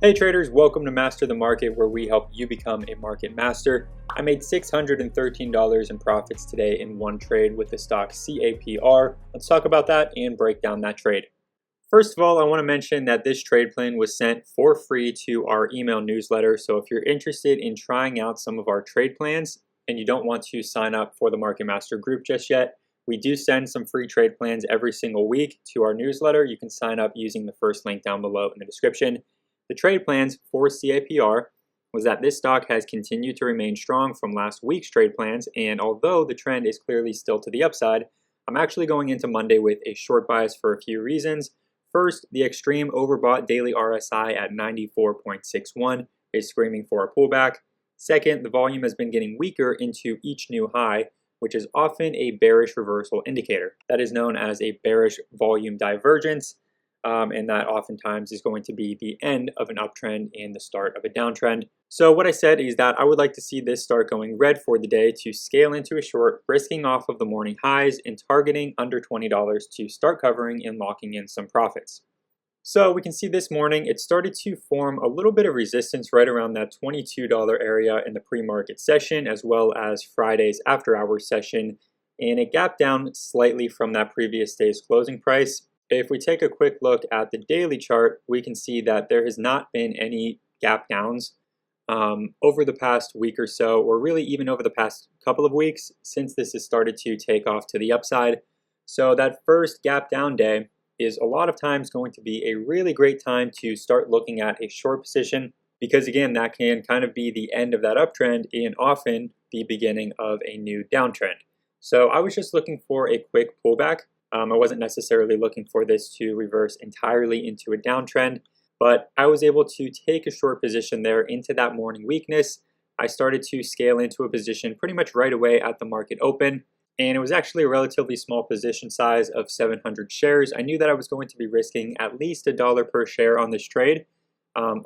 Hey traders, welcome to Master the Market, where we help you become a market master. I made $613 in profits today in one trade with the stock CAPR. Let's talk about that and break down that trade. First of all, I want to mention that this trade plan was sent for free to our email newsletter. So if you're interested in trying out some of our trade plans and you don't want to sign up for the Market Master group just yet, we do send some free trade plans every single week to our newsletter. You can sign up using the first link down below in the description. The trade plans for CAPR was that this stock has continued to remain strong from last week's trade plans, and although the trend is clearly still to the upside, I'm actually going into Monday with a short bias for a few reasons. First, the extreme overbought daily RSI at 94.61 is screaming for a pullback. Second, the volume has been getting weaker into each new high, which is often a bearish reversal indicator. That is known as a bearish volume divergence. And that oftentimes is going to be the end of an uptrend and the start of a downtrend. So what I said is that I would like to see this start going red for the day to scale into a short, risking off of the morning highs and targeting under $20 to start covering and locking in some profits. So we can see this morning it started to form a little bit of resistance right around that $22 area in the pre-market session, as well as Friday's after-hours session, and it gapped down slightly from that previous day's closing price. If we take a quick look at the daily chart, we can see that there has not been any gap downs over the past week or so, or really even over the past couple of weeks since this has started to take off to the upside. So that first gap down day is a lot of times going to be a really great time to start looking at a short position, because again, that can kind of be the end of that uptrend and often the beginning of a new downtrend. So I was just looking for a quick pullback. I wasn't necessarily looking for this to reverse entirely into a downtrend, but I was able to take a short position there into that morning weakness. I started to scale into a position pretty much right away at the market open, and it was actually a relatively small position size of 700 shares. I knew that I was going to be risking at least $1 per share on this trade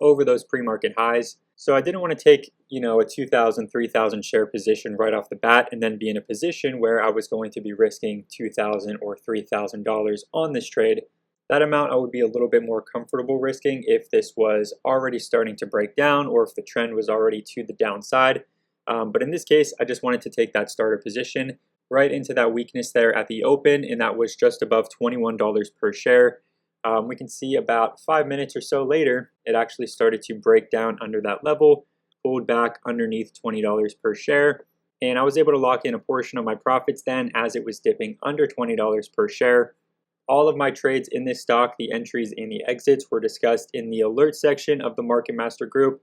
over those pre-market highs. So I didn't want to take, a 2,000, 3,000 share position right off the bat and then be in a position where I was going to be risking $2,000 or $3,000 on this trade. That amount I would be a little bit more comfortable risking if this was already starting to break down or if the trend was already to the downside. But in this case, I just wanted to take that starter position right into that weakness there at the open, and that was just above $21 per share. We can see about 5 minutes or so later, it actually started to break down under that level, pulled back underneath $20 per share, and I was able to lock in a portion of my profits then as it was dipping under $20 per share. All of my trades in this stock, the entries and the exits, were discussed in the alert section of the Market Master group.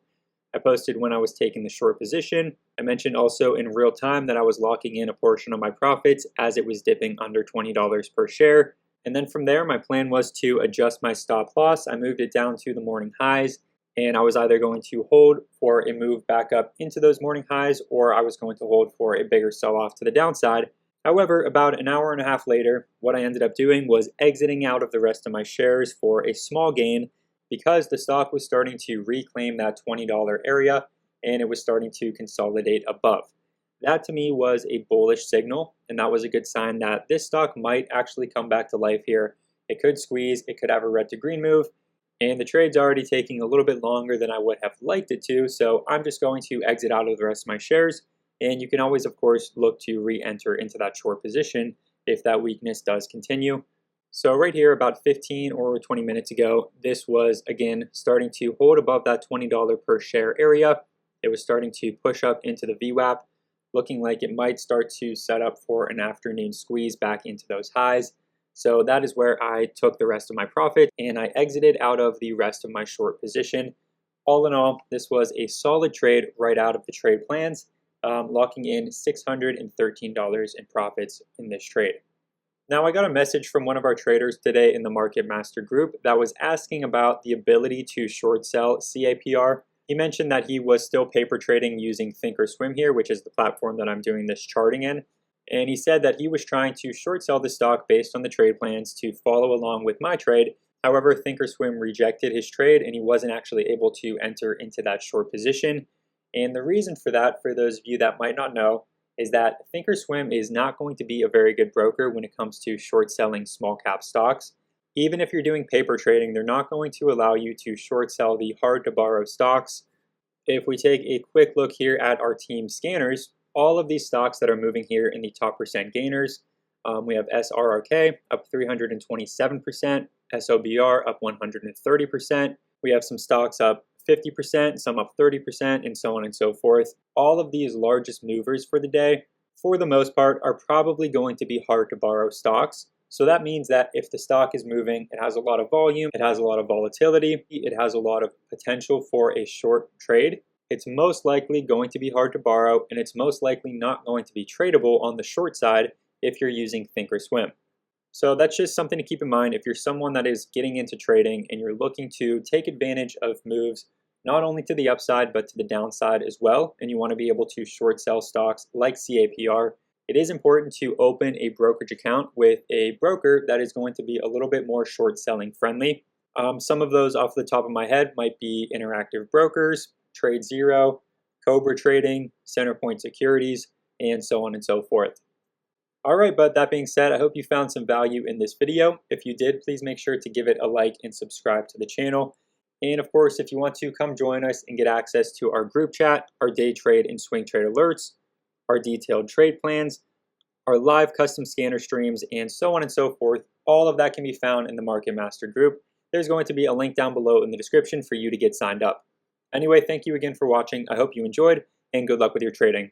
I posted when I was taking the short position. I mentioned also in real time that I was locking in a portion of my profits as it was dipping under $20 per share. And then from there, my plan was to adjust my stop loss. I moved it down to the morning highs, and I was either going to hold for a move back up into those morning highs, or I was going to hold for a bigger sell-off to the downside. However, about an hour and a half later, what I ended up doing was exiting out of the rest of my shares for a small gain because the stock was starting to reclaim that $20 area and it was starting to consolidate above. That to me was a bullish signal, and that was a good sign that this stock might actually come back to life here. It could squeeze, it could have a red to green move, and the trade's already taking a little bit longer than I would have liked it to, so I'm just going to exit out of the rest of my shares, and you can always, of course, look to re-enter into that short position if that weakness does continue. So right here, about 15 or 20 minutes ago, this was, again, starting to hold above that $20 per share area. It was starting to push up into the VWAP, looking like it might start to set up for an afternoon squeeze back into those highs. So that is where I took the rest of my profit and I exited out of the rest of my short position. All in all, this was a solid trade right out of the trade plans, locking in $613 in profits in this trade. Now, I got a message from one of our traders today in the Market Master group that was asking about the ability to short sell CAPR. He mentioned that he was still paper trading using Thinkorswim here, which is the platform that I'm doing this charting in. And he said that he was trying to short sell the stock based on the trade plans to follow along with my trade. However, Thinkorswim rejected his trade and he wasn't actually able to enter into that short position. And the reason for that, for those of you that might not know, is that Thinkorswim is not going to be a very good broker when it comes to short selling small cap stocks. Even if you're doing paper trading, they're not going to allow you to short sell the hard to borrow stocks. If we take a quick look here at our team scanners, all of these stocks that are moving here in the top percent gainers, we have SRRK up 327%, SOBR up 130%. We have some stocks up 50%, some up 30%, and so on and so forth. All of these largest movers for the day, for the most part, are probably going to be hard to borrow stocks. So that means that if the stock is moving, it has a lot of volume, it has a lot of volatility, it has a lot of potential for a short trade, it's most likely going to be hard to borrow, and it's most likely not going to be tradable on the short side if you're using Thinkorswim. So that's just something to keep in mind if you're someone that is getting into trading and you're looking to take advantage of moves not only to the upside but to the downside as well, and you want to be able to short sell stocks like CAPR. It is important to open a brokerage account with a broker that is going to be a little bit more short selling friendly. Some of those off the top of my head might be Interactive Brokers, Trade Zero, Cobra Trading, Centerpoint Securities, and so on and so forth. All right, but that being said, I hope you found some value in this video. If you did, please make sure to give it a like and subscribe to the channel. And of course, if you want to come join us and get access to our group chat, our day trade and swing trade alerts, our detailed trade plans, our live custom scanner streams, and so on and so forth, all of that can be found in the Market Master group. There's going to be a link down below in the description for you to get signed up. Anyway, thank you again for watching. I hope you enjoyed, and good luck with your trading.